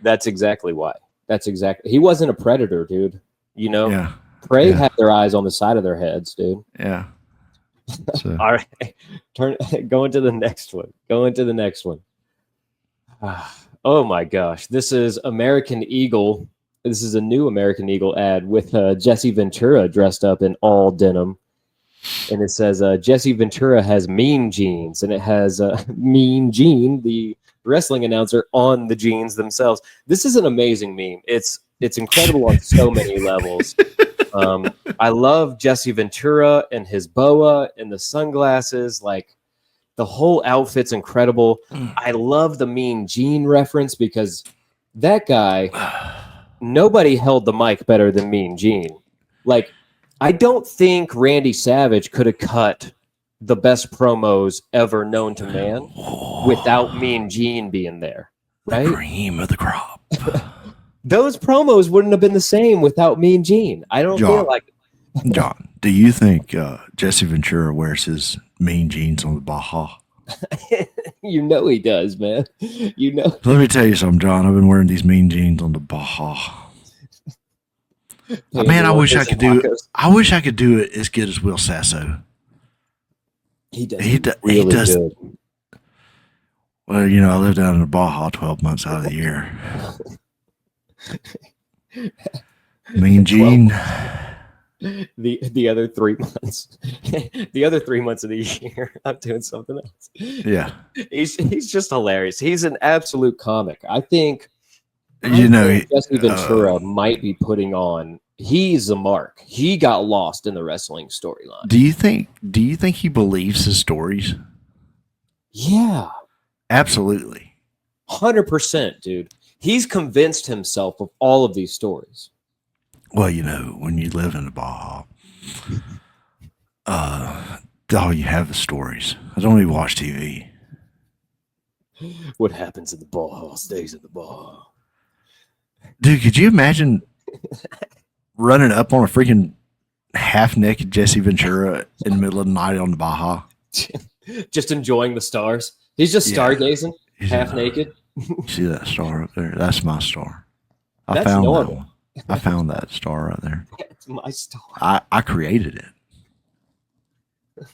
That's exactly why. He wasn't a predator, dude. Yeah. Prey had their eyes on the side of their heads, dude. Yeah. So. All right. Go into the next one. Oh my gosh. This is American Eagle. This is a new American Eagle ad with Jesse Ventura dressed up in all denim. And it says, Jesse Ventura has mean jeans. And it has Mean Gene, the wrestling announcer, on the jeans themselves. This is an amazing meme. It's incredible on so many levels. I love Jesse Ventura and his boa and the sunglasses. Like, the whole outfit's incredible. I love the Mean Gene reference because That guy, nobody held the mic better than Mean Gene. Like, I don't think Randy Savage could have cut the best promos ever known to man without Mean Gene being there, right? The cream of the crop. Those promos wouldn't have been the same without Mean Gene. I don't feel like it. John, do you think Jesse Ventura wears his Mean Jeans on the Baja? You know he does, man. You know. Let me tell you something, John. I've been wearing these Mean Jeans on the Baja. Man, I wish I could do it. I wish I could do it as good as Will Sasso. He does. He does. Good. Well, you know, I live down in the Baja 12 months out of the year. Mean Gene. The other 3 months, the other 3 months of the year, I'm doing something else. Yeah, he's just hilarious. He's an absolute comic. I think Jesse Ventura might be putting on. He's a mark. He got lost in the wrestling storyline. Do you think he believes his stories? Yeah, absolutely, 100%, dude. He's convinced himself of all of these stories. Well, you know, when you live in the Baja, all you have is stories. I don't even watch TV. What happens in the Baja stays in the Baja. Dude, could you imagine running up on a freaking half-naked Jesse Ventura in the middle of the night on the Baja? Just enjoying the stars. He's just stargazing, half naked. See that star up there? That's my star. That's found normal. that one. I found that star right there. It's my star. I created it.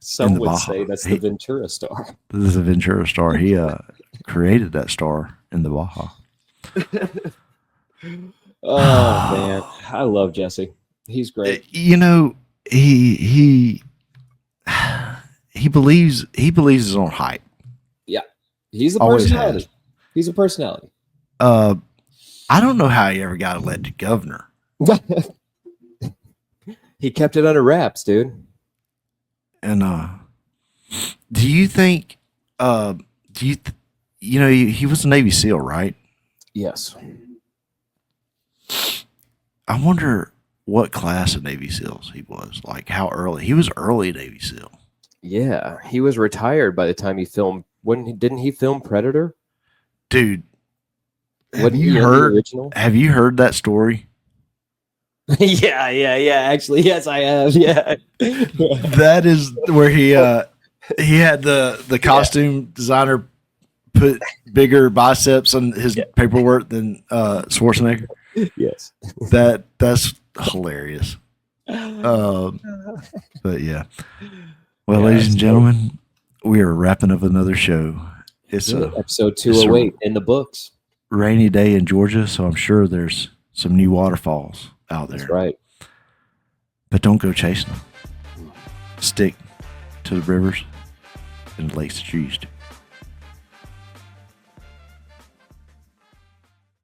Some would say that's the Ventura star. This is a Ventura star. He created that star in the Baja. Oh man, I love Jesse. He's great. You know, he believes his own hype. Yeah, he's a personality. He's a personality. I don't know how he ever got elected governor. He kept it under wraps, dude. And do you think you know he was a Navy SEAL, right? Yes. I wonder what class of Navy SEALs he was. Like how early? He was early Navy SEAL. Yeah, he was retired by the time he filmed. Didn't he film Predator? Dude, have you heard that story? Yeah. Actually, yes, I have. Yeah. That is where he had the costume designer put bigger biceps on his paperwork than Schwarzenegger. Yes. That's hilarious. But yeah. Well, ladies and gentlemen, we are wrapping up another show. It's episode 208 in the books. Rainy day in Georgia, so I'm sure there's some new waterfalls out there. That's right. But don't go chasing them. Stick to the rivers and the lakes that you used to.